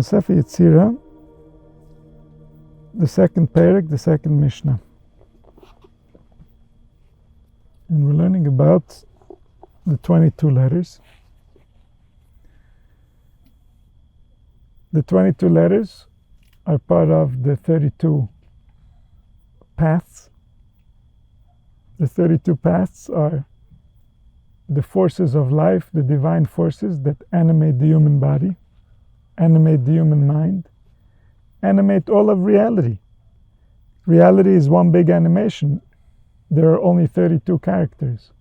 We're in Sefer Yetzira, the second parak, the second Mishnah. And we're learning about the 22 letters. The 22 letters are part of the 32 paths. The 32 paths are the forces of life, the divine forces that animate the human body, animate the human mind, animate all of reality. Reality is one big animation. There are only 32 characters.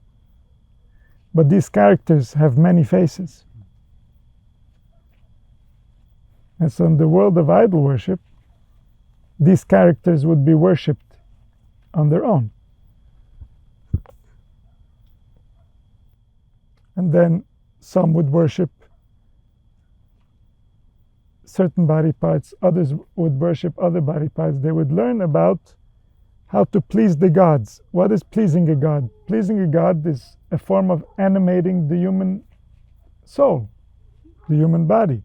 But these characters have many faces. And so in the world of idol worship, these characters would be worshipped on their own. And then some would worship certain body parts, others would worship other body parts. They would learn about how to please the gods. What is pleasing a god? Pleasing a god is a form of animating the human soul, the human body.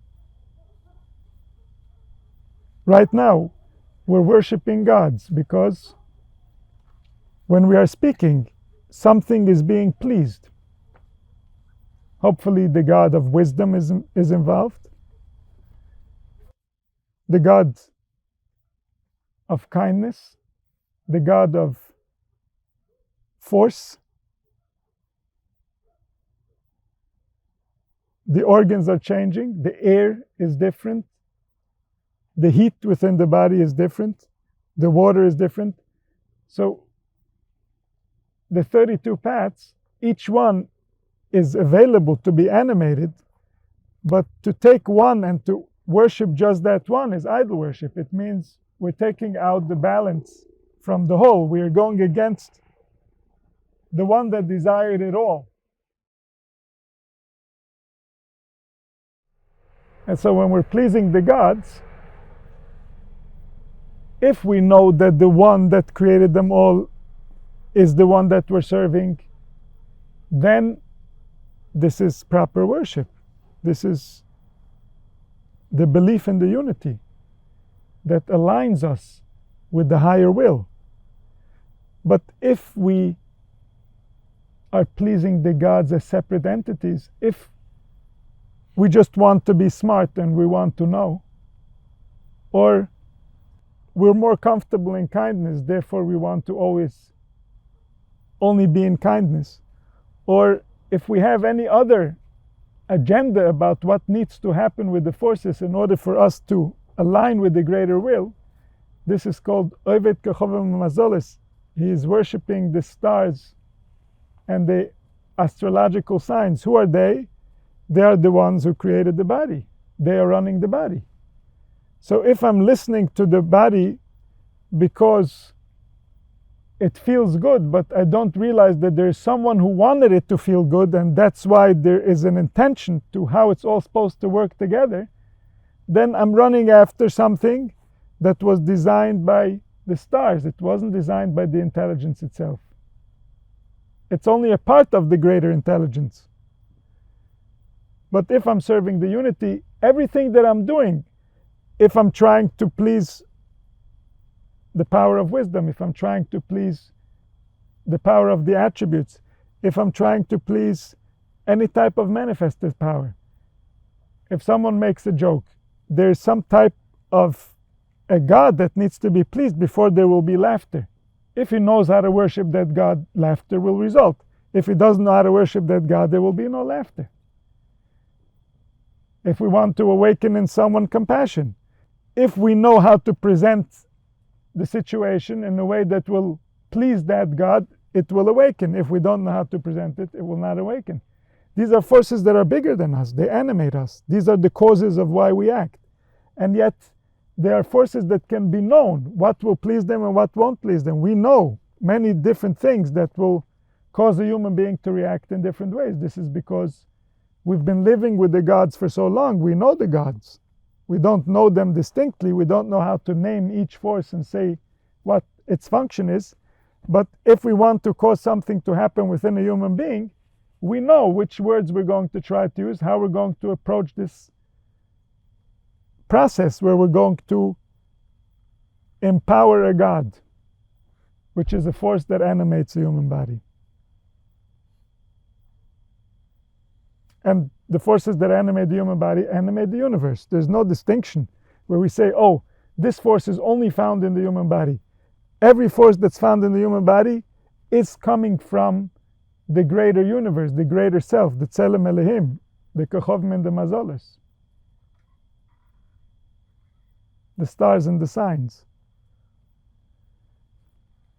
Right now, we're worshiping gods because when we are speaking, something is being pleased. Hopefully the God of wisdom is involved. The God of kindness, the God of force. The organs are changing, the air is different, the heat within the body is different, the water is different. So the 32 paths, each one is available to be animated, but to take one and to worship just that one is idol worship. It means we're taking out the balance from the whole. We are going against the one that desired it all. And so when we're pleasing the gods, if we know that the one that created them all is the one that we're serving, then this is proper worship. This is the belief in the unity that aligns us with the higher will. But if we are pleasing the gods as separate entities, if we just want to be smart and we want to know, or we're more comfortable in kindness, therefore we want to always only be in kindness, or if we have any other agenda about what needs to happen with the forces in order for us to align with the greater will, this is called Oived Kechovim Mazolis. He is worshipping the stars and the astrological signs. Who are they? They are the ones who created the body. They are running the body. So if I'm listening to the body because it feels good, but I don't realize that there is someone who wanted it to feel good, and that's why there is an intention to how it's all supposed to work together, then I'm running after something that was designed by the stars. It wasn't designed by the intelligence itself. It's only a part of the greater intelligence. But if I'm serving the unity, everything that I'm doing, if I'm trying to please the power of wisdom, if I'm trying to please the power of the attributes, if I'm trying to please any type of manifested power, if someone makes a joke, there's some type of a God that needs to be pleased before there will be laughter. If he knows how to worship that God, laughter will result. If he doesn't know how to worship that God, there will be no laughter. If we want to awaken in someone compassion, if we know how to present the situation in a way that will please that God, it will awaken. If we don't know how to present it, it will not awaken. These are forces that are bigger than us. They animate us. These are the causes of why we act. And yet, there are forces that can be known, what will please them and what won't please them. We know many different things that will cause a human being to react in different ways. This is because we've been living with the gods for so long. We know the gods. We don't know them distinctly. We don't know how to name each force and say what its function is. But if we want to cause something to happen within a human being, we know which words we're going to try to use, how we're going to approach this process where we're going to empower a God, which is a force that animates the human body. And the forces that animate the human body animate the universe. There's no distinction where we say, oh, this force is only found in the human body. Every force that's found in the human body is coming from the greater universe, the greater self, the Tzelem Elohim, the Kachovim and the Mazolos, the stars and the signs.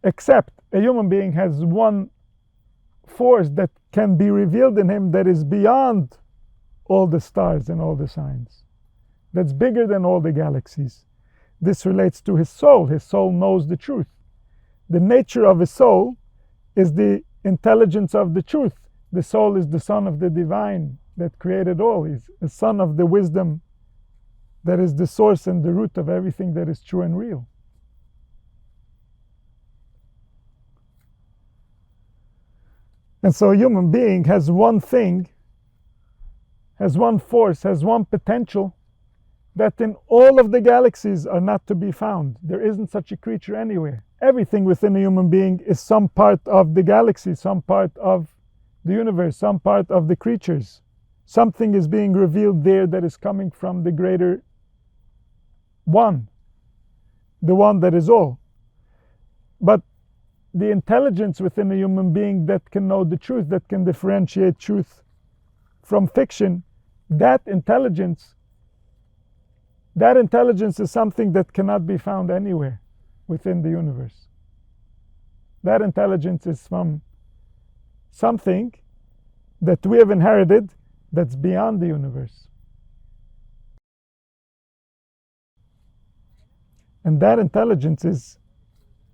Except a human being has one force that can be revealed in him that is beyond all the stars and all the signs, that's bigger than all the galaxies. This relates to his soul. His soul knows the truth. The nature of his soul is the intelligence of the truth. The soul is the son of the divine that created all. He's the son of the wisdom that is the source and the root of everything that is true and real. And so a human being has one thing, has one force, has one potential that in all of the galaxies are not to be found. There isn't such a creature anywhere. Everything within a human being is some part of the galaxy, some part of the universe, some part of the creatures. Something is being revealed there that is coming from the greater one, the one that is all. But the intelligence within a human being that can know the truth, that can differentiate truth from fiction, that intelligence is something that cannot be found anywhere within the universe. That intelligence is from something that we have inherited that's beyond the universe. And that intelligence is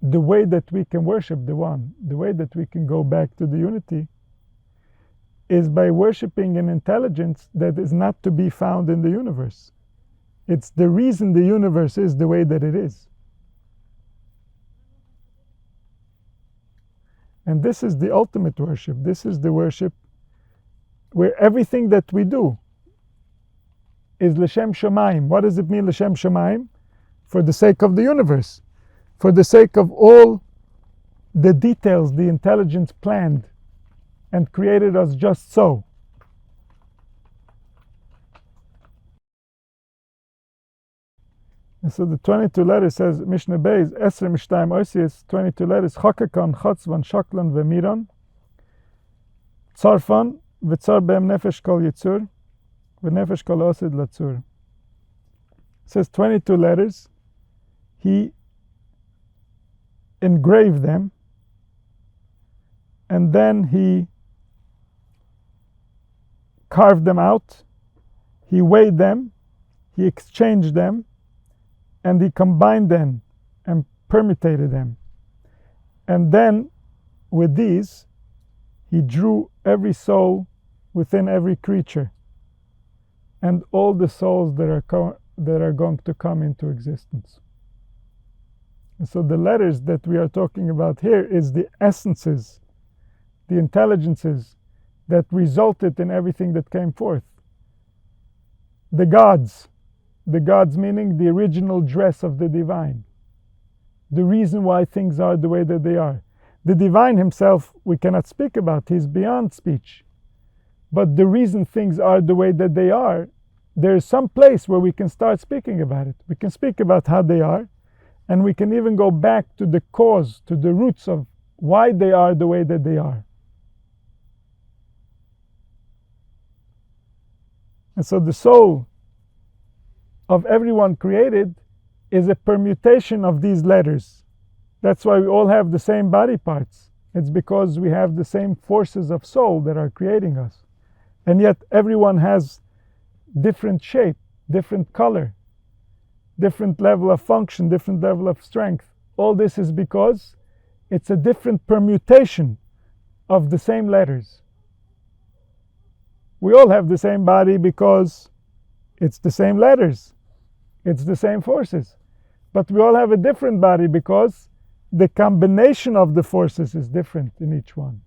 the way that we can worship the One, the way that we can go back to the unity, is by worshiping an intelligence that is not to be found in the universe. It's the reason the universe is the way that it is. And this is the ultimate worship. This is the worship where everything that we do is L'Shem Shamayim. What does it mean, L'Shem Shamayim? For the sake of the universe. For the sake of all the details the intelligence planned and created us just so. And so the 22 letters says, Mishnah Beis, Esre Mishtayim Oisius, 22 letters, Chokekan, Chotzvan, Shoklan, Vemiran, Tzarfan, V'tzar Be'em Nefesh Kol Yitzur, V'nefesh Kol Osid Latzur. It says 22 letters. He engraved them, and then he carved them out, he weighed them, he exchanged them, and he combined them and permutated them. And then with these he drew every soul within every creature and all the souls that are going to come into existence. And so the letters that we are talking about here is the essences, the intelligences that resulted in everything that came forth. The gods meaning the original dress of the divine, the reason why things are the way that they are. The divine himself we cannot speak about, he's beyond speech. But the reason things are the way that they are, there is some place where we can start speaking about it. We can speak about how they are, and we can even go back to the cause, to the roots of why they are the way that they are. And so the soul of everyone created is a permutation of these letters. That's why we all have the same body parts. It's because we have the same forces of soul that are creating us. And yet everyone has different shape, different color, different level of function, different level of strength. All this is because it's a different permutation of the same letters. We all have the same body because it's the same letters. It's the same forces. But we all have a different body because the combination of the forces is different in each one.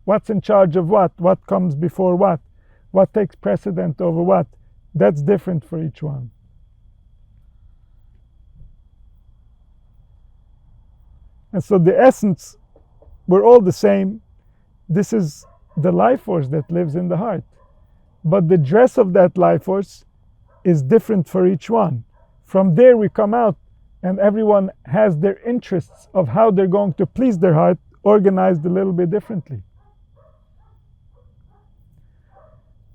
What's in charge of what? What comes before what? What takes precedent over what? That's different for each one. And so the essence, we're all the same. This is the life force that lives in the heart. But the dress of that life force is different for each one. From there we come out, and everyone has their interests of how they're going to please their heart organized a little bit differently.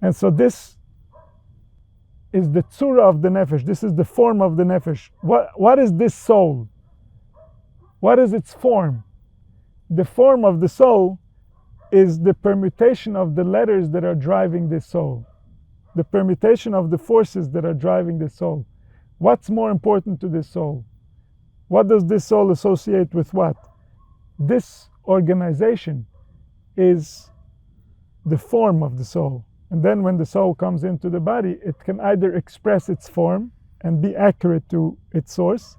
And so this is the tzura of the nefesh. This is the form of the nefesh. What is this soul? What is its form? The form of the soul is the permutation of the letters that are driving this soul. The permutation of the forces that are driving this soul. What's more important to this soul? What does this soul associate with what? This organization is the form of the soul. And then when the soul comes into the body, it can either express its form and be accurate to its source,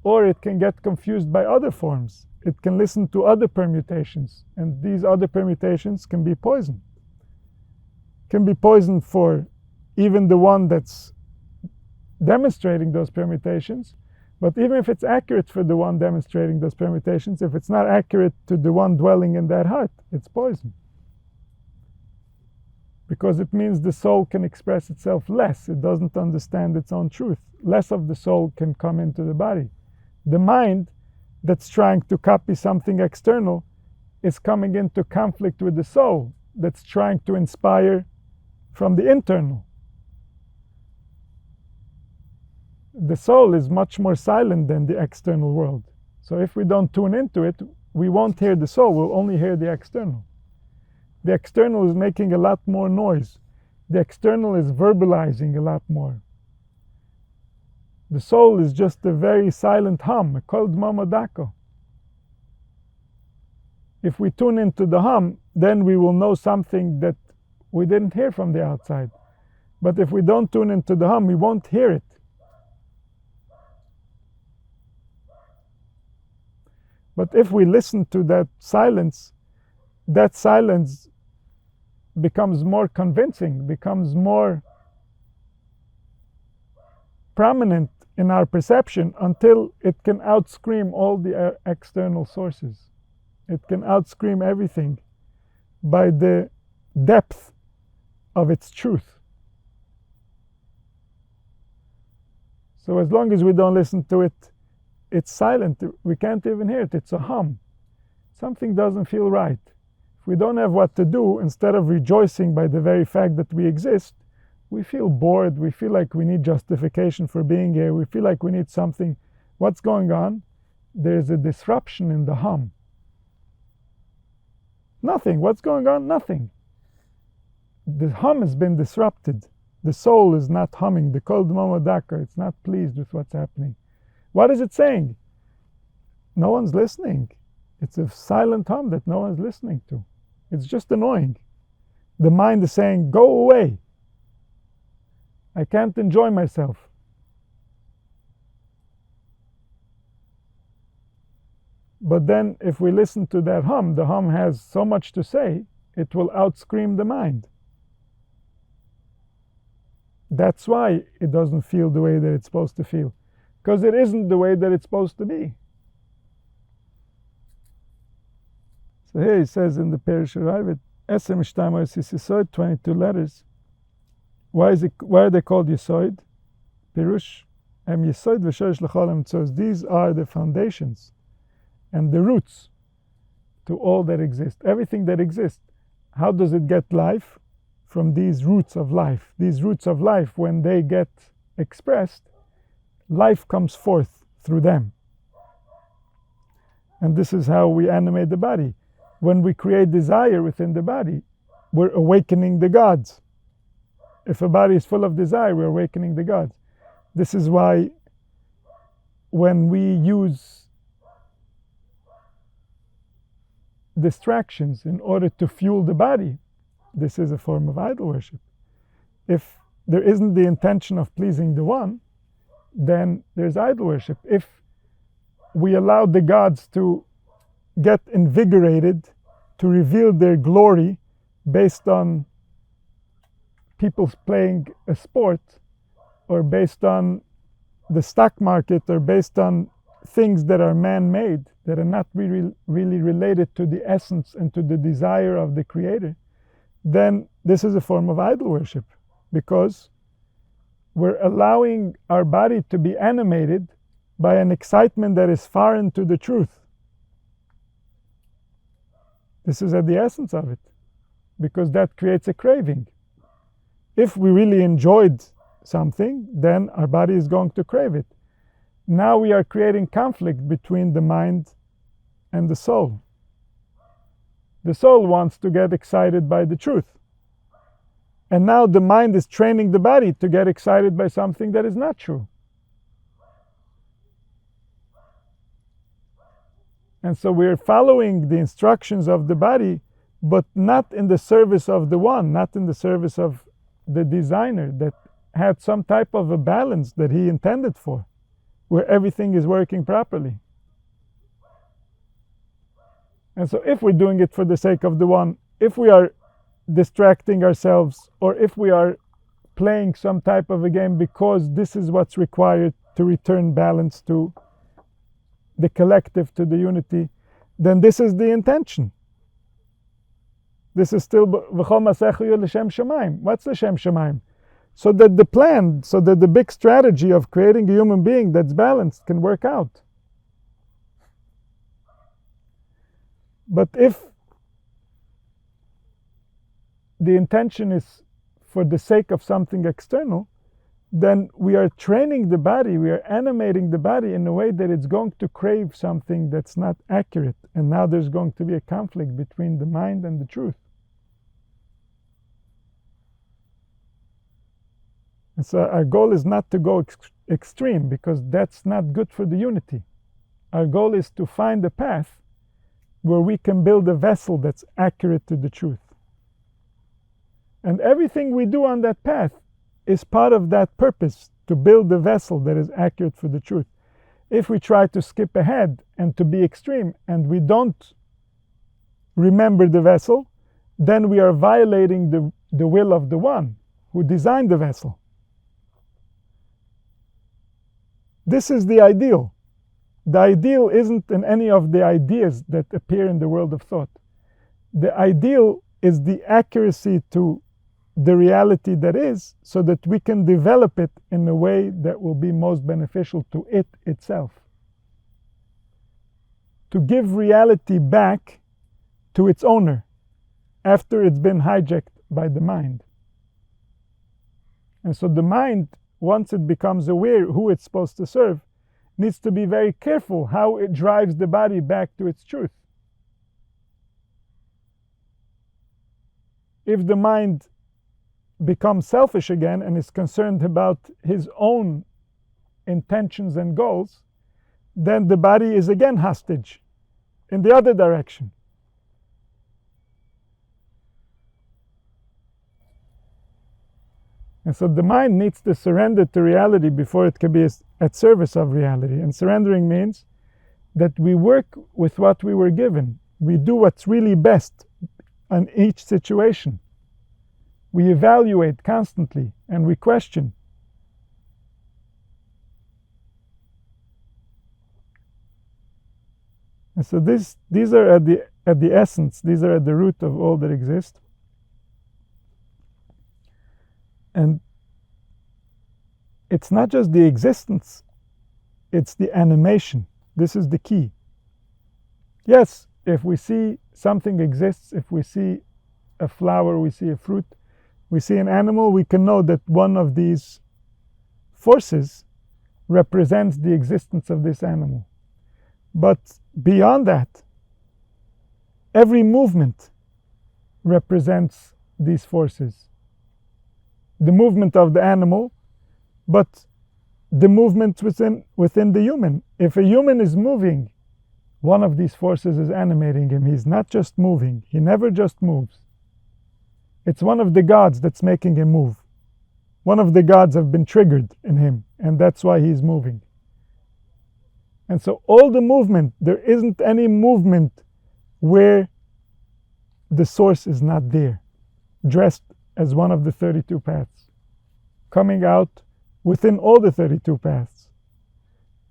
or it can get confused by other forms. It can listen to other permutations, and these other permutations can be poison. Can be poison for even the one that's demonstrating those permutations, but even if it's accurate for the one demonstrating those permutations, if it's not accurate to the one dwelling in that heart, it's poison. Because it means the soul can express itself less. It doesn't understand its own truth. Less of the soul can come into the body. The mind that's trying to copy something external is coming into conflict with the soul that's trying to inspire from the internal. The soul is much more silent than the external world. So if we don't tune into it, we won't hear the soul, we'll only hear the external. The external is making a lot more noise. The external is verbalizing a lot more. The soul is just a very silent hum, a kol dma modako. If we tune into the hum, then we will know something that we didn't hear from the outside. But if we don't tune into the hum, we won't hear it. But if we listen to that silence becomes more convincing, becomes more prominent in our perception until it can outscream all the external sources. It can outscream everything by the depth of its truth. So as long as we don't listen to it, it's silent. We can't even hear it. It's a hum. Something doesn't feel right. If we don't have what to do, instead of rejoicing by the very fact that we exist, we feel bored. We feel like we need justification for being here. We feel like we need something. What's going on? There's a disruption in the hum. Nothing. What's going on? Nothing. The hum has been disrupted. The soul is not humming. The kol dma modako, it's not pleased with what's happening. What is it saying? No one's listening. It's a silent hum that no one's listening to. It's just annoying. The mind is saying, go away. I can't enjoy myself. But then if we listen to that hum, the hum has so much to say, it will outscream the mind. That's why it doesn't feel the way that it's supposed to feel. Because it isn't the way that it's supposed to be. So here he says in the Perish Arrivet, 22 letters. Why are they called Yesoid? Pirush, Yesoid v'shoresh l'chol hamitzvos. These are the foundations and the roots to all that exists. Everything that exists. How does it get life? From these roots of life. These roots of life, when they get expressed, life comes forth through them. And this is how we animate the body. When we create desire within the body, we're awakening the gods. If a body is full of desire, we're awakening the gods. This is why when we use distractions in order to fuel the body, this is a form of idol worship. If there isn't the intention of pleasing the one, then there's idol worship. If we allow the gods to get invigorated, to reveal their glory based on people playing a sport, or based on the stock market, or based on things that are man-made, that are not really related to the essence and to the desire of the Creator, then this is a form of idol worship, because we're allowing our body to be animated by an excitement that is foreign to the truth. This is at the essence of it, because that creates a craving. If we really enjoyed something, then our body is going to crave it. Now we are creating conflict between the mind and the soul. The soul wants to get excited by the truth. And now the mind is training the body to get excited by something that is not true. And so we're following the instructions of the body, but not in the service of the one, not in the service of the designer that had some type of a balance that he intended for, where everything is working properly. And so if we're doing it for the sake of the one, if we are distracting ourselves, or if we are playing some type of a game because this is what's required to return balance to the collective, to the unity, then this is the intention. This is still v'chol masechu l'shem shamayim. What's l'shem shamayim? So that the plan, so that the big strategy of creating a human being that's balanced can work out. But if the intention is for the sake of something external, then we are training the body, we are animating the body in a way that it's going to crave something that's not accurate. And now there's going to be a conflict between the mind and the truth. And so our goal is not to go extreme, because that's not good for the unity. Our goal is to find a path where we can build a vessel that's accurate to the truth. And everything we do on that path is part of that purpose, to build a vessel that is accurate for the truth. If we try to skip ahead and to be extreme, and we don't remember the vessel, then we are violating the will of the one who designed the vessel. This is the ideal. The ideal isn't in any of the ideas that appear in the world of thought. The ideal is the accuracy to the reality that is, so that we can develop it in a way that will be most beneficial to it itself. To give reality back to its owner after it's been hijacked by the mind. And so the mind, once it becomes aware who it's supposed to serve, needs to be very careful how it drives the body back to its truth. If the mind becomes selfish again and is concerned about his own intentions and goals, then the body is again hostage in the other direction. And so the mind needs to surrender to reality before it can be at service of reality. And surrendering means that we work with what we were given. We do what's really best in each situation. We evaluate constantly and we question. And so these are at the essence, these are at the root of all that exists. And it's not just the existence, it's the animation. This is the key. Yes, if we see something exists, if we see a flower, we see a fruit, we see an animal, we can know that one of these forces represents the existence of this animal. But beyond that, every movement represents these forces. The movement of the animal, but the movement within the human. If a human is moving, one of these forces is animating him. He's not just moving. He never just moves. It's one of the gods that's making him move. One of the gods have been triggered in him, and that's why he's moving. And so all the movement, there isn't any movement where the source is not there, dressed as one of the 32 paths, coming out within all the 32 paths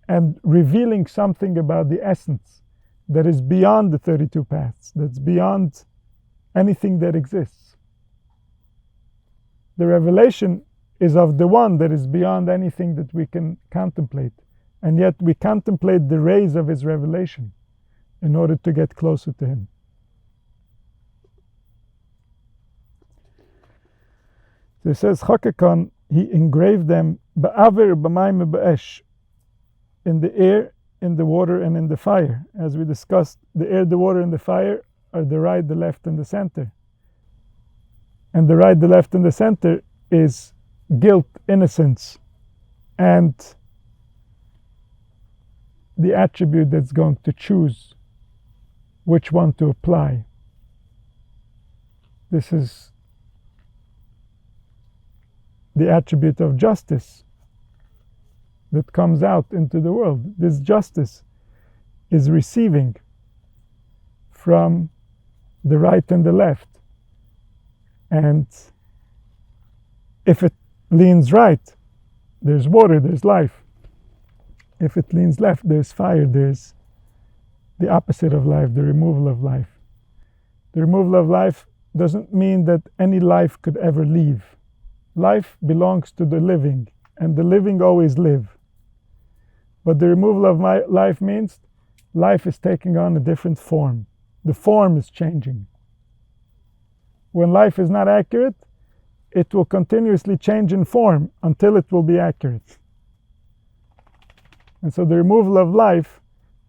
and revealing something about the essence that is beyond the 32 paths, that's beyond anything that exists. The revelation is of the one that is beyond anything that we can contemplate, and yet we contemplate the rays of his revelation in order to get closer to him. So it says, Chokekon, he engraved them ba'aver, b'mayim, ba'esh, in the air, in the water, and in the fire. As we discussed, the air, the water, and the fire are the right, the left, and the center. And the right, the left, and the center is guilt, innocence, and the attribute that's going to choose which one to apply. This is the attribute of justice that comes out into the world. This justice is receiving from the right and the left. And if it leans right, there's water, there's life. If it leans left, there's fire, there's the opposite of life, the removal of life. The removal of life doesn't mean that any life could ever leave. Life belongs to the living, and the living always live. But the removal of life means life is taking on a different form. The form is changing. When life is not accurate, it will continuously change in form until it will be accurate. And so the removal of life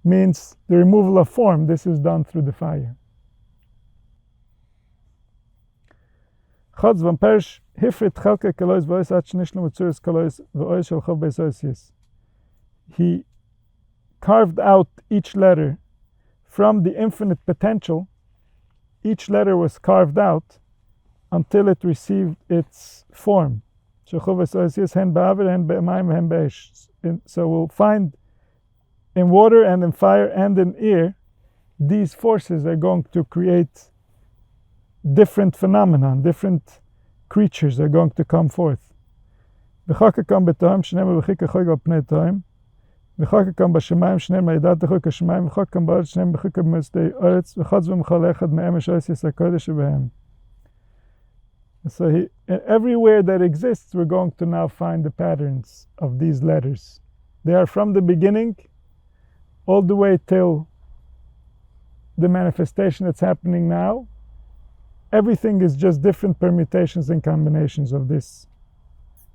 means the removal of form. This is done through the fire. He carved out each letter from the infinite potential. Each letter was carved out until it received its form. So we'll find in water and in fire and in air, these forces are going to create different phenomena, different creatures are going to come forth. So everywhere that exists, we're going to now find the patterns of these letters. They are from the beginning all the way till the manifestation that's happening now. Everything is just different permutations and combinations of this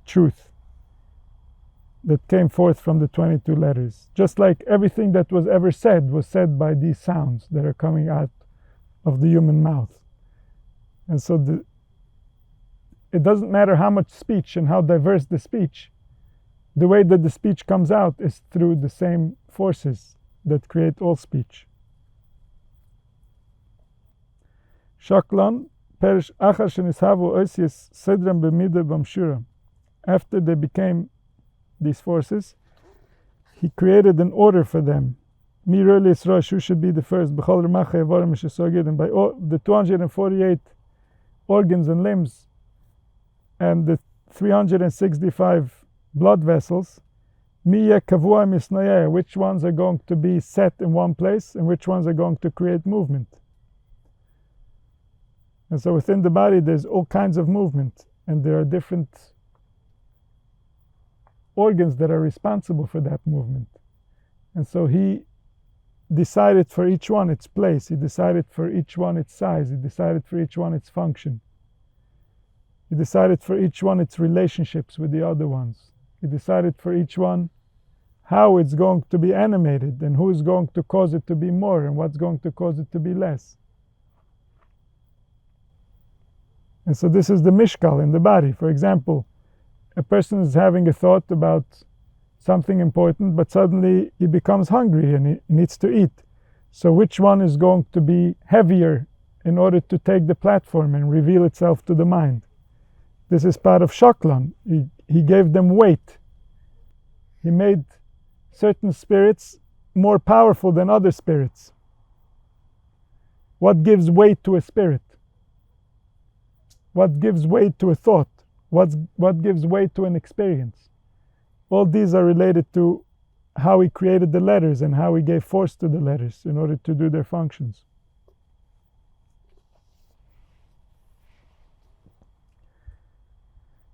truth that came forth from the 22 letters. Just like everything that was ever said was said by these sounds that are coming out of the human mouth. And so it doesn't matter how much speech and how diverse the speech, the way that the speech comes out is through the same forces that create all speech. Shaklan perish achar shenishavu oisius sedram b'mida b'mshura. After they became these forces, he created an order for them. Mirolis Rosh, who should be the first? B'chol r'macha evorim mishesogid, and by all the 248 organs and limbs and the 365 blood vessels, which ones are going to be set in one place and which ones are going to create movement. And so within the body there's all kinds of movement, and there are different organs that are responsible for that movement. And so he decided for each one its place, he decided for each one its size, he decided for each one its function. He decided for each one its relationships with the other ones. He decided for each one how it's going to be animated and who is going to cause it to be more and what's going to cause it to be less. And so this is the mishkal in the body. For example, a person is having a thought about something important, but suddenly he becomes hungry and he needs to eat. So which one is going to be heavier in order to take the platform and reveal itself to the mind? This is part of Shaklan. He gave them weight. He made certain spirits more powerful than other spirits. What gives weight to a spirit? what gives weight to a thought, what gives weight to an experience. All these are related to how he created the letters and how he gave force to the letters in order to do their functions.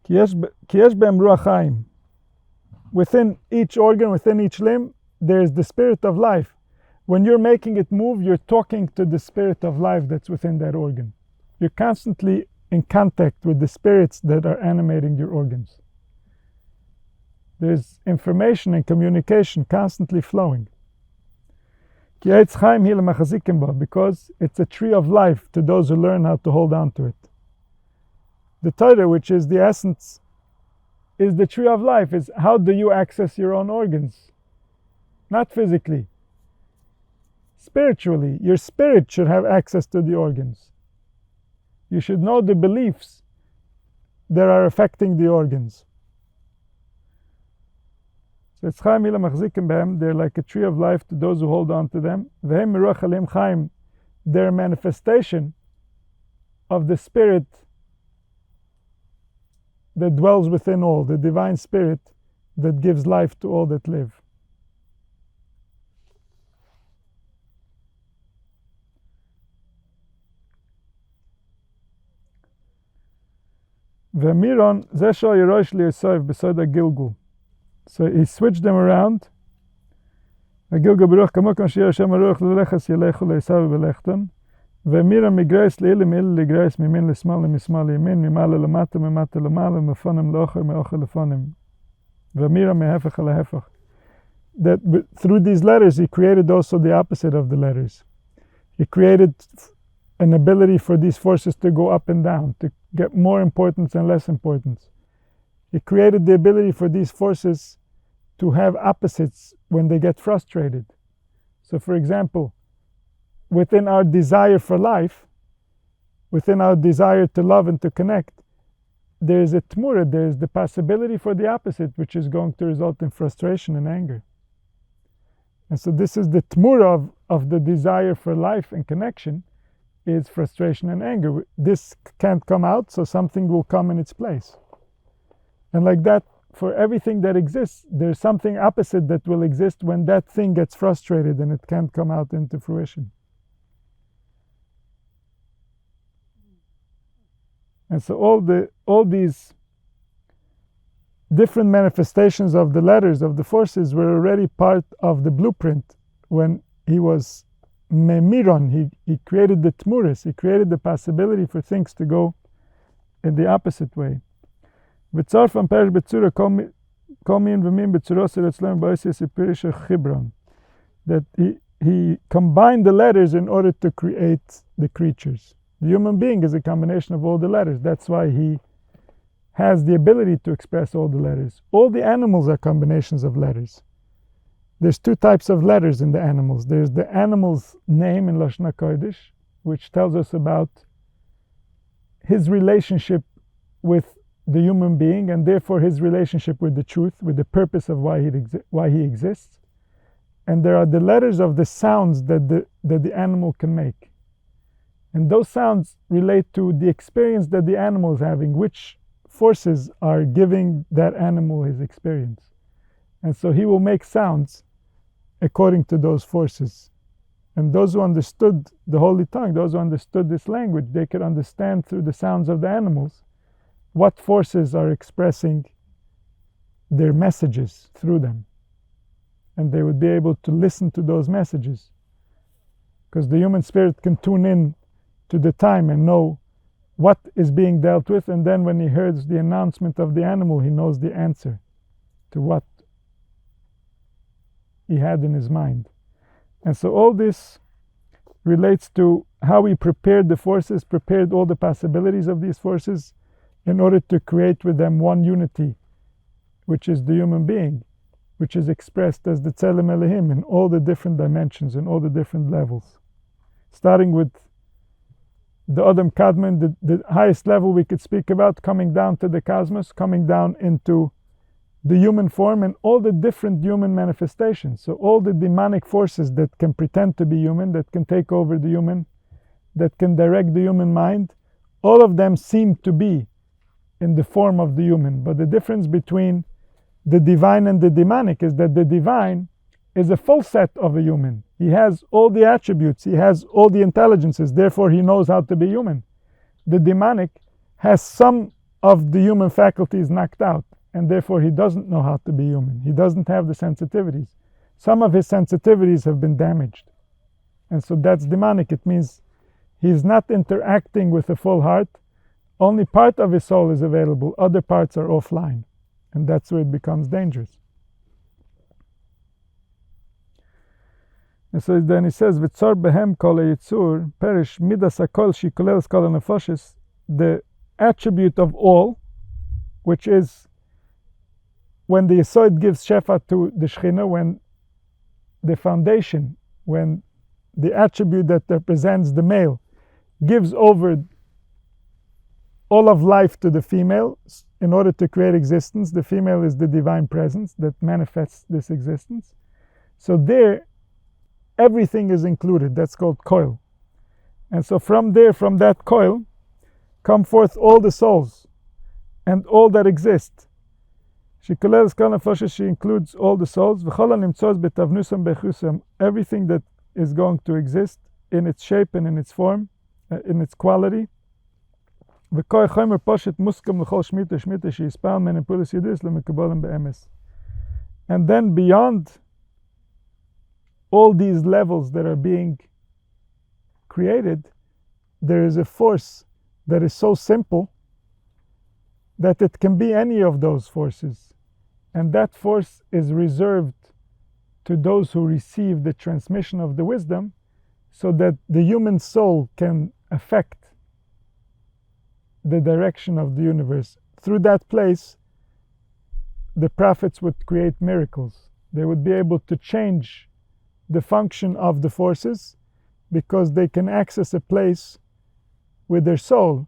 Ki yesh be'em ruach Chaim. Within each organ, within each limb, there is the spirit of life. When you're making it move, you're talking to the spirit of life that's within that organ. You're constantly in contact with the spirits that are animating your organs. There's information and communication constantly flowing. Because it's a tree of life to those who learn how to hold on to it. The Torah, which is the essence, is the tree of life. Is how do you access your own organs? Not physically. Spiritually, your spirit should have access to the organs. You should know the beliefs that are affecting the organs. So it's Chaim ila machzikim behem. They're like a tree of life to those who hold on to them. Vehem miruach alim Chaim. They're a manifestation of the spirit that dwells within all, the divine spirit that gives life to all that live. V'miron zesho yerosh li'yosef besod ha'gilgul. So he switched them around. Ha'gilgul beruch kamok mashiach Hashem haruach l'lechas yelechu le'esav b'lechton. V'miron migreis li'ilim il ligreis mimin l'smal l'mismal li'imin mimala l'mata mimata l'mala m'fonim l'ocher me'ocher l'fonim. V'miron me'hefech ha'lehefech. That through these letters he created also the opposite of the letters. He created an ability for these forces to go up and down, to get more importance and less importance. He created the ability for these forces to have opposites when they get frustrated. So for example, within our desire for life, within our desire to love and to connect, there is a tmura, there is the possibility for the opposite, which is going to result in frustration and anger. And so this is the tmura of the desire for life and connection, is frustration and anger. This can't come out, so something will come in its place. And like that, for everything that exists, there's something opposite that will exist when that thing gets frustrated and it can't come out into fruition. And so all these different manifestations of the letters, of the forces, were already part of the blueprint when he was Memiron. He created the tmuris, he created the possibility for things to go in the opposite way. That he combined the letters in order to create the creatures. The human being is a combination of all the letters. That's why he has the ability to express all the letters. All the animals are combinations of letters. There's two types of letters in the animals. There's the animal's name in Lashon HaKodesh, which tells us about his relationship with the human being, and therefore his relationship with the truth, with the purpose of why he exists. And there are the letters of the sounds that the animal can make. And those sounds relate to the experience that the animal is having, which forces are giving that animal his experience. And so he will make sounds according to those forces. And those who understood the Holy Tongue, those who understood this language, they could understand through the sounds of the animals what forces are expressing their messages through them. And they would be able to listen to those messages. Because the human spirit can tune in to the time and know what is being dealt with, and then when he hears the announcement of the animal, he knows the answer to what he had in his mind. And so all this relates to how he prepared the forces, prepared all the possibilities of these forces in order to create with them one unity, which is the human being, which is expressed as the Tzelem Elohim in all the different dimensions and all the different levels. Starting with the Adam Kadmon, the highest level we could speak about, coming down to the cosmos, coming down into the human form and all the different human manifestations. So all the demonic forces that can pretend to be human, that can take over the human, that can direct the human mind, all of them seem to be in the form of the human. But the difference between the divine and the demonic is that the divine is a full set of a human. He has all the attributes, he has all the intelligences, therefore he knows how to be human. The demonic has some of the human faculties knocked out, and therefore he doesn't know how to be human. He doesn't have the sensitivities. Some of his sensitivities have been damaged. And so that's demonic. It means he's not interacting with a full heart. Only part of his soul is available. Other parts are offline. And that's where it becomes dangerous. And so then he says, "V'tzor behem kol yitzur perish midas hakol shikoleles kol hanefoshes," the attribute of all, which is when the Yesod gives Shefa to the Shechina, when the foundation, when the attribute that represents the male gives over all of life to the female in order to create existence. The female is the divine presence that manifests this existence. So there, everything is included. That's called coil. And so from there, from that coil, come forth all the souls and all that exist. She includes all the souls. Everything that is going to exist in its shape and in its form, in its quality. And then beyond all these levels that are being created, there is a force that is so simple that it can be any of those forces. And that force is reserved to those who receive the transmission of the wisdom, so that the human soul can affect the direction of the universe. Through that place, the prophets would create miracles. They would be able to change the function of the forces, because they can access a place with their soul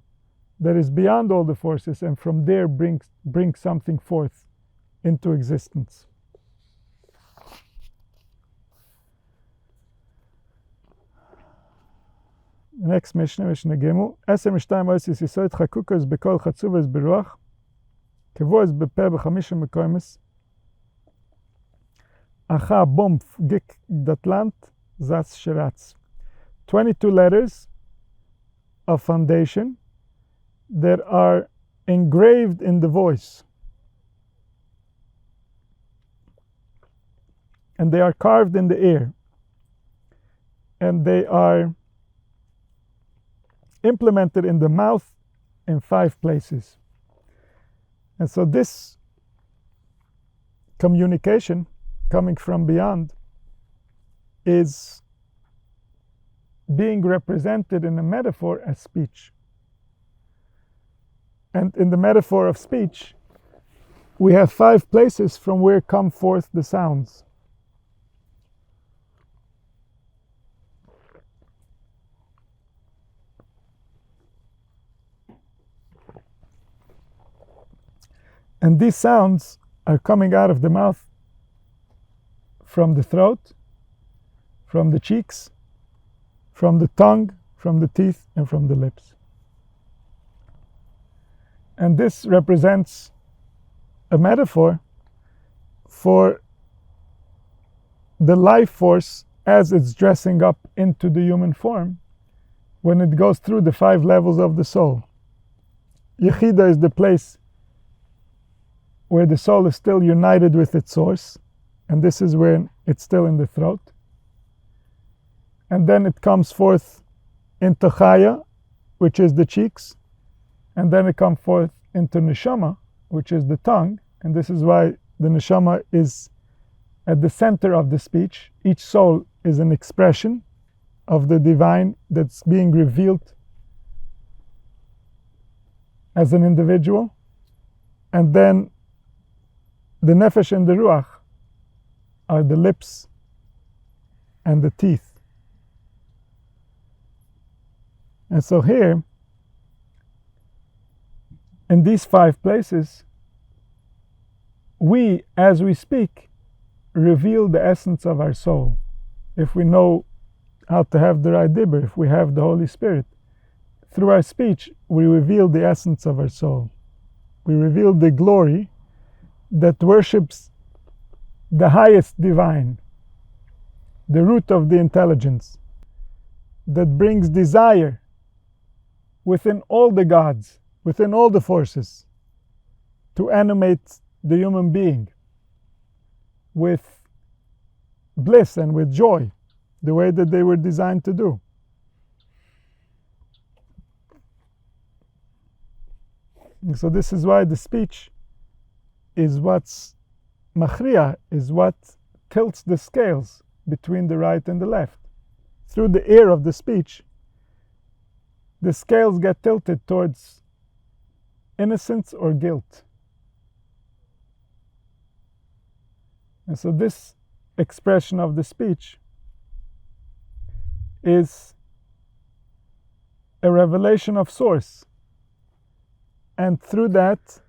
that is beyond all the forces, and from there bring something forth into existence. Next Mishnah, Mishnah Gimel. Esem shtayim oisis yisoid chakukas bekol chatzuvas beruach kevois bepe b'chamisha mekoimes acha bomf gik datlant zas shiratz. 22 letters of foundation that are engraved in the voice, and they are carved in the air, and they are implemented in the mouth in 5 places. And so this communication coming from beyond is being represented in a metaphor as speech. And in the metaphor of speech, we have 5 places from where come forth the sounds. And these sounds are coming out of the mouth, from the throat, from the cheeks, from the tongue, from the teeth, and from the lips. And this represents a metaphor for the life force as it's dressing up into the human form when it goes through the 5 levels of the soul. Yechida is the place where the soul is still united with its source, and this is where it's still in the throat. And then it comes forth into Chaya, which is the cheeks, and then it comes forth into Neshama, which is the tongue, and this is why the Neshama is at the center of the speech. Each soul is an expression of the divine that's being revealed as an individual. And then the Nefesh and the Ruach are the lips and the teeth. And so here, in these 5 places, we, as we speak, reveal the essence of our soul. If we know how to have the right dibur, if we have the Holy Spirit, through our speech, we reveal the essence of our soul. We reveal the glory that worships the highest divine, the root of the intelligence, that brings desire within all the gods, within all the forces, to animate the human being with bliss and with joy, the way that they were designed to do. And so this is why the speech is what's machriya, is what tilts the scales between the right and the left. Through the ear of the speech, the scales get tilted towards innocence or guilt. And so this expression of the speech is a revelation of source. And through that,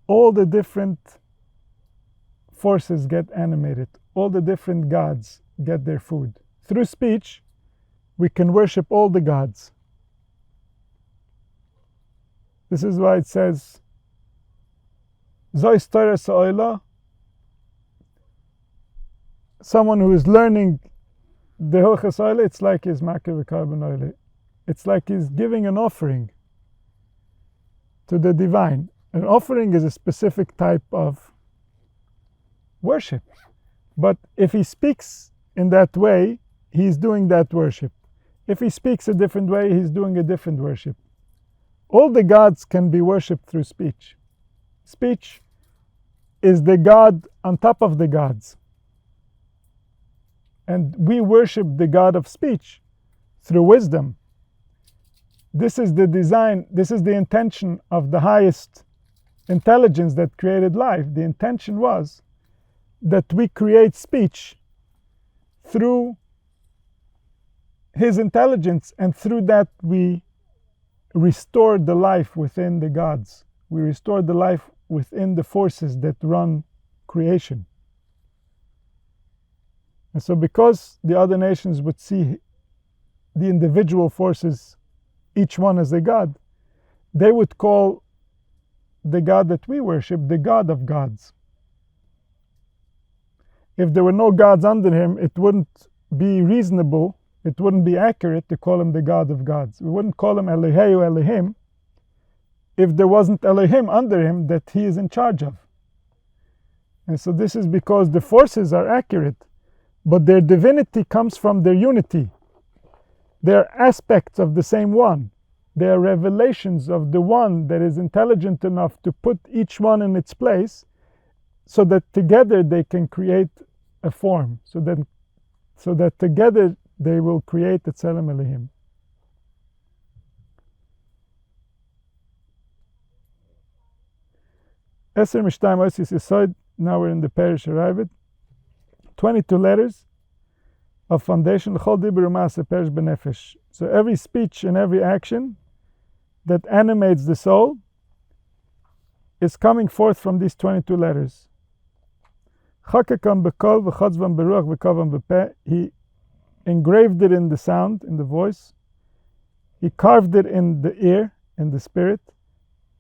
all the different forces get animated. All the different gods get their food. Through speech, we can worship all the gods. This is why it says, Zois Torah Sa'oila, someone who is learning the Hilchas Oila, it's like he's Makir v'Karban Oila. It's like he's giving an offering to the divine. An offering is a specific type of worship. But if he speaks in that way, he's doing that worship. If he speaks a different way, he's doing a different worship. All the gods can be worshipped through speech. Speech is the God on top of the gods. And we worship the God of speech through wisdom. This is the design, this is the intention of the highest intelligence that created life. The intention was that we create speech through his intelligence, and through that we restore the life within the gods. We restore the life within the forces that run creation. And so because the other nations would see the individual forces, each one as a god, they would call the God that we worship the God of gods. If there were no gods under him, it wouldn't be reasonable, it wouldn't be accurate to call him the God of gods. We wouldn't call him Eloheu Elohim if there wasn't Elohim under him that he is in charge of. And so this is because the forces are accurate, but their divinity comes from their unity. They are aspects of the same one. They are revelations of the one that is intelligent enough to put each one in its place, so that together they can create a form, so that together they will create a Tzelem Elohim. Eser Mishtayim Osis Yesod, now we're in the Parish Arrived. 22 letters of foundation. L'chol dibur u'maaseh perish b'nefesh. So every speech and every action that animates the soul is coming forth from these 22 letters. Chakakam b'kol v'chotzvam b'ruach v'kovam b'peh. He engraved it in the sound, in the voice. He carved it in the ear, in the spirit,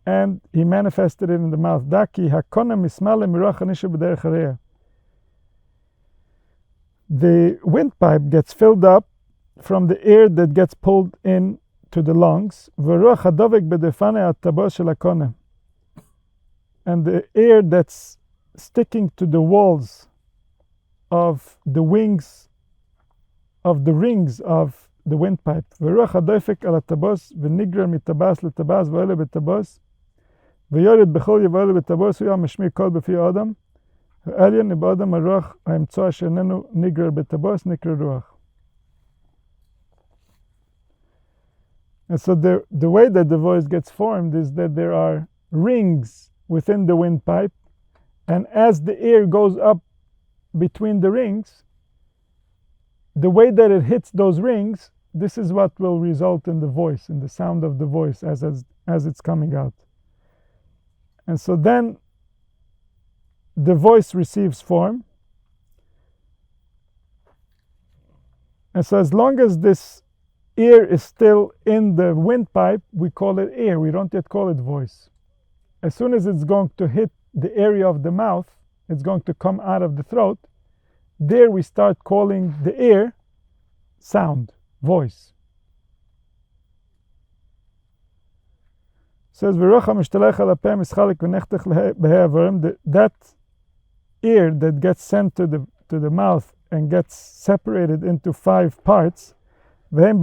and he manifested it in the mouth. Daki hakona mismale miruach hanisha b'derech hareah. The windpipe gets filled up from the air that gets pulled in to the lungs. And the air that's sticking to the walls of the wings of the rings of the windpipe. And so the way that the voice gets formed is that there are rings within the windpipe, and as the air goes up between the rings, the way that it hits those rings, this is what will result in the voice, in the sound of the voice as it's coming out. And so then the voice receives form. And so as long as this ear is still in the windpipe, we call it ear. We don't yet call it voice. As soon as it's going to hit the area of the mouth, it's going to come out of the throat, there we start calling the ear sound, voice. It says, that ear that gets sent to the mouth and gets separated into 5 parts, from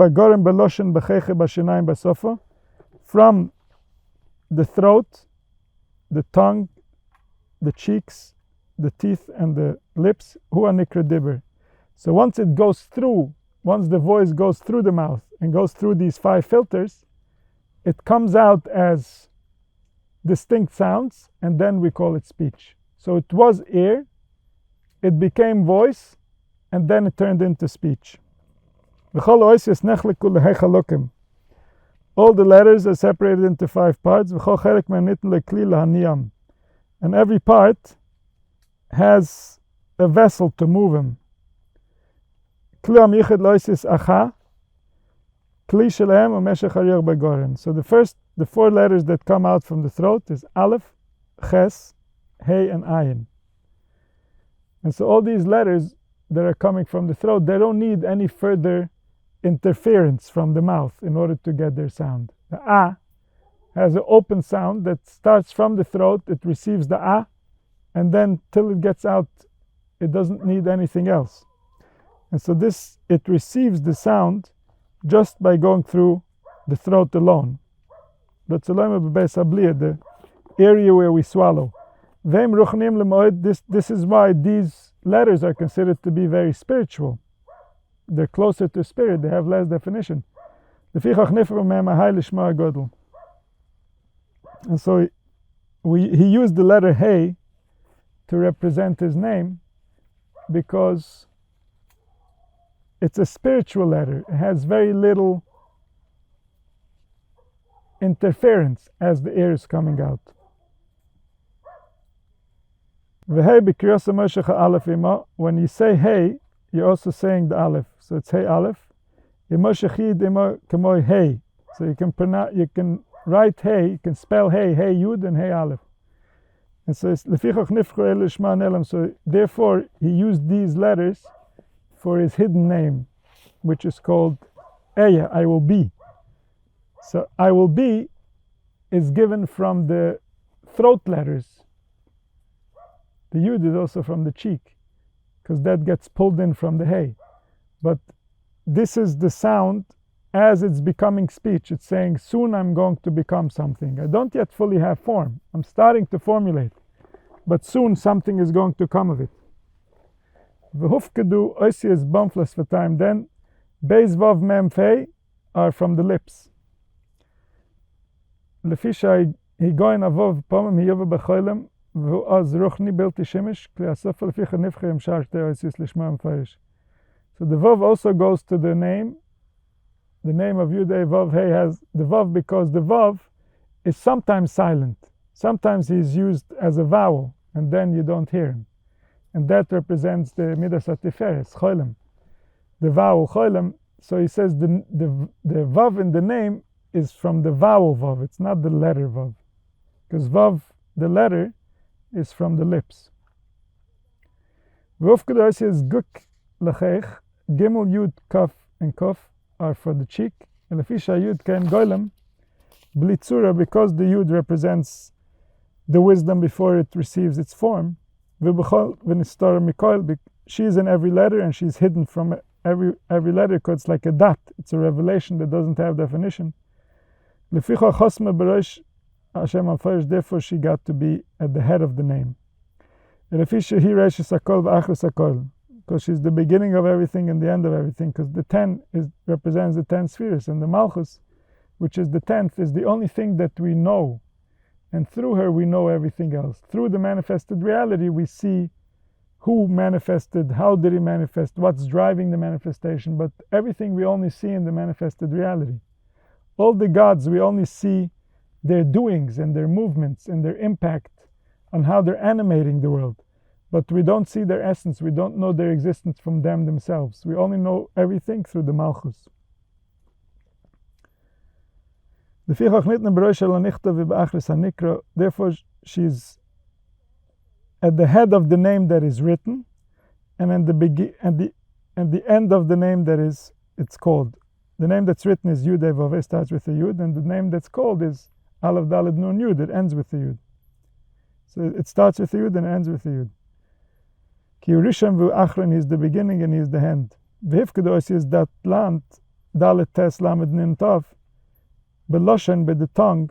the throat, the tongue, the cheeks, the teeth, and the lips, so once the voice goes through the mouth and goes through these 5 filters, it comes out as distinct sounds, and then we call it speech. So it was ear, it became voice, and then it turned into speech. All the letters are separated into 5 parts, and every part has a vessel to move him. So the 4 letters that come out from the throat is Aleph, Ches, Hey, and Ayin. And so all these letters that are coming from the throat, they don't need any further interference from the mouth in order to get their sound. The A has an open sound that starts from the throat, it receives the A, and then till it gets out, it doesn't need anything else. And so it receives the sound just by going through the throat alone. The area where we swallow. This is why these letters are considered to be very spiritual. They're closer to spirit, they have less definition. And so he used the letter Hey to represent his name because it's a spiritual letter. It has very little interference as the air is coming out. When you say Hey, you're also saying the Aleph. So it's Hey Aleph. So you can write Hey, you can spell Hey, Hey Yud and Hey Aleph. And so therefore he used these letters for his hidden name, which is called Eya, I will be. So I will be is given from the throat letters. The Yud is also from the cheek, because that gets pulled in from the Hey. But this is the sound as it's becoming speech. It's saying, soon I'm going to become something. I don't yet fully have form. I'm starting to formulate. But soon something is going to come of it. V'hufkedu oisias bumflas for time. Then, Beis Vav Mem Fei are from the lips. Lefisha higoin avov pomem hiyova b'choilem v'oz ruchni bilti shemish kli asofa leficha nifcha yemshar shtei oisias lishma mfarish. So the Vav also goes to the name. The name of Yudai Vav Hey has the Vav because the Vav is sometimes silent. Sometimes he's used as a vowel, and then you don't hear him. And that represents the Midas HaTiferes, Choilem. The vowel Choilem. So he says the Vav in the name is from the vowel Vav. It's not the letter Vav. Because Vav, the letter, is from the lips. V'uf Kedosh is Guk Lachech, Gimel Yud Kaf and Kof are for the cheek. And Lefisha Yud Ken Goylem, Blitzura, because the Yud represents the wisdom before it receives its form. She is in every letter and she's hidden from every letter because it's like a dat. It's a revelation that doesn't have definition. Therefore she got to be at the head of the name. Because she's the beginning of everything and the end of everything, because the 10 represents the 10 spheres, and the Malchus, which is the 10th, is the only thing that we know. And through her we know everything else. Through the manifested reality we see who manifested, how did he manifest, what's driving the manifestation, but everything we only see in the manifested reality. All the gods, we only see their doings and their movements and their impact on how they're animating the world. But we don't see their essence, we don't know their existence from them themselves. We only know everything through the Malchus. Therefore, she's at the head of the name that is written, and at the end of the name that is it's called. The name that's written is Yud Vaveh, starts with a Yud, and the name that's called is Aleph Daled Nun Yud. It ends with a Yud. So it starts with a Yud and ends with a Yud. Ki Rishon Vu Achron, he's the beginning and he's the end. V'hifkedos is that land Dalet Tes Lamed Nin Tov. Beloshen be the tongue.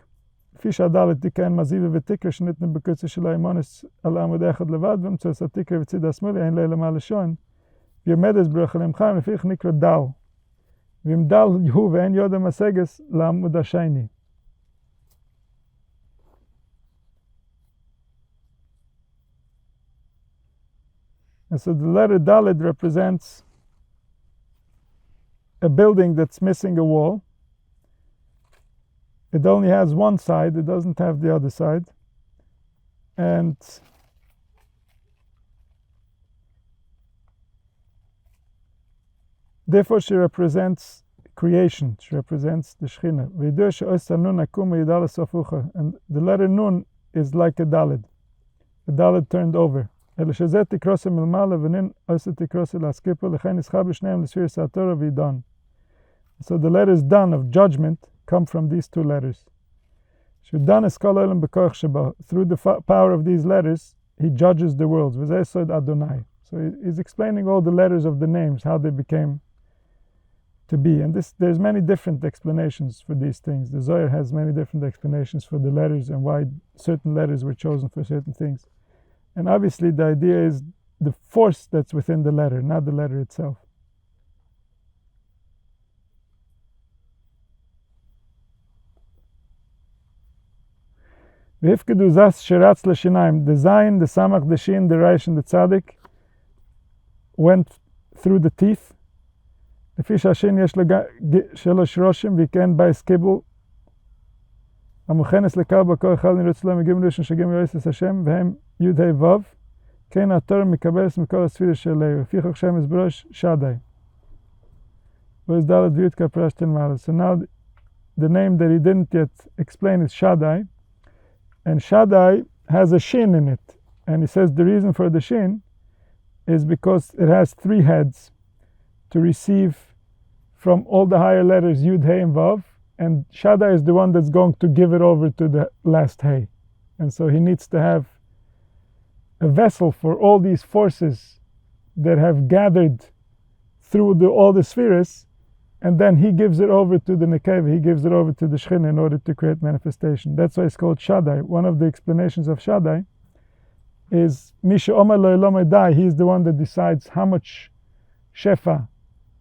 Fish Adalet Dikain Mazive V'tikra Shnitne Bekutze Shalai Monis Al Amud Echad Levad V'mtzos Atikra V'tzid Asmuli Ein Leila Malashon. V'yomedes Brochalem Chaim Lefich Nikra Dal. V'im Dal Hu V'en Yodem Aseges L'Amud Hashayni. And so the letter Dalet represents a building that's missing a wall. It only has one side, it doesn't have the other side. And therefore she represents creation, she represents the Shechina. And the letter Nun is like a Dalet turned over. So the letters Dan of judgment come from these two letters. Through the power of these letters, he judges the worlds. So he's explaining all the letters of the names, how they became to be. And there's many different explanations for these things. The Zohar has many different explanations for the letters and why certain letters were chosen for certain things. And obviously the idea is the force that's within the letter, not the letter itself. The Zayin, the Samach, the Shin, the Reish, and the Tzadik went through the teeth. The fish Hashin yesh shalosh roshim, v'ken bais kibul. המוכנס לקו בכל אחד נרצלו מגיעים ראשון שגיעים יועסס השם והם י' ה' ו' כן התור מקבלס מכל הספירה שלו ופיך שם הסברוש Shaddai. Was Dalet V'Yud Kaprashtin Malas. So now the name that he didn't yet explain is Shaddai, and Shaddai has a shin in it, and he says the reason for the shin is because it has three heads to receive from all the higher letters Yud, Hey, and Vav, and Shaddai is the one that's going to give it over to the last Hey, and so he needs to have a vessel for all these forces that have gathered through all the spheres, and then he gives it over to the Nekeva, he gives it over to the Shechina in order to create manifestation. That's why it's called Shaddai. One of the explanations of Shaddai is Misha Omer Lo Elomai Dai. He's the one that decides how much Shefa,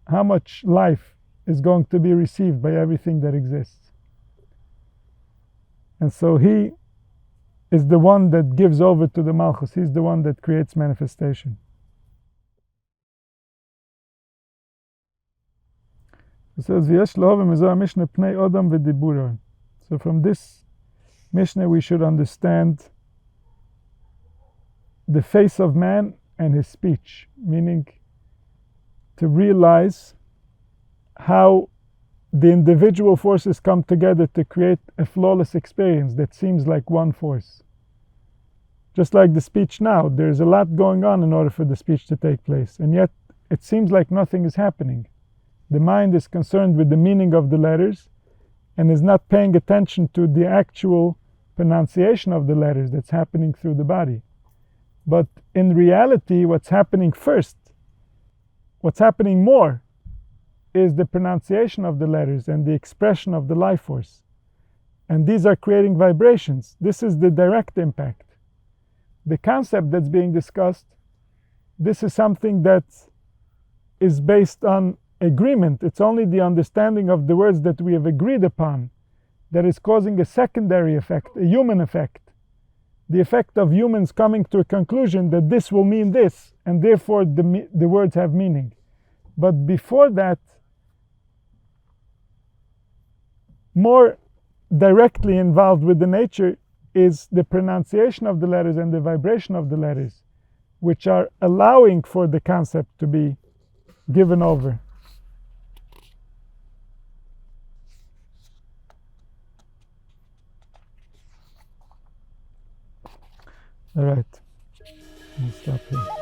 how much life is going to be received by everything that exists. And so he is the one that gives over to the Malchus. He's the one that creates manifestation. It says, so from this Mishnah we should understand the face of man and his speech, meaning to realize how the individual forces come together to create a flawless experience that seems like one force. Just like the speech now, there's a lot going on in order for the speech to take place, and yet it seems like nothing is happening. The mind is concerned with the meaning of the letters and is not paying attention to the actual pronunciation of the letters that's happening through the body. But in reality, what's happening first, what's happening more, is the pronunciation of the letters and the expression of the life force. And these are creating vibrations. This is the direct impact. The concept that's being discussed, this is something that is based on agreement. It's only the understanding of the words that we have agreed upon that is causing a secondary effect, a human effect. The effect of humans coming to a conclusion that this will mean this, and therefore the words have meaning. But before that, more directly involved with the nature is the pronunciation of the letters and the vibration of the letters, which are allowing for the concept to be given over. All right. I'll stop here.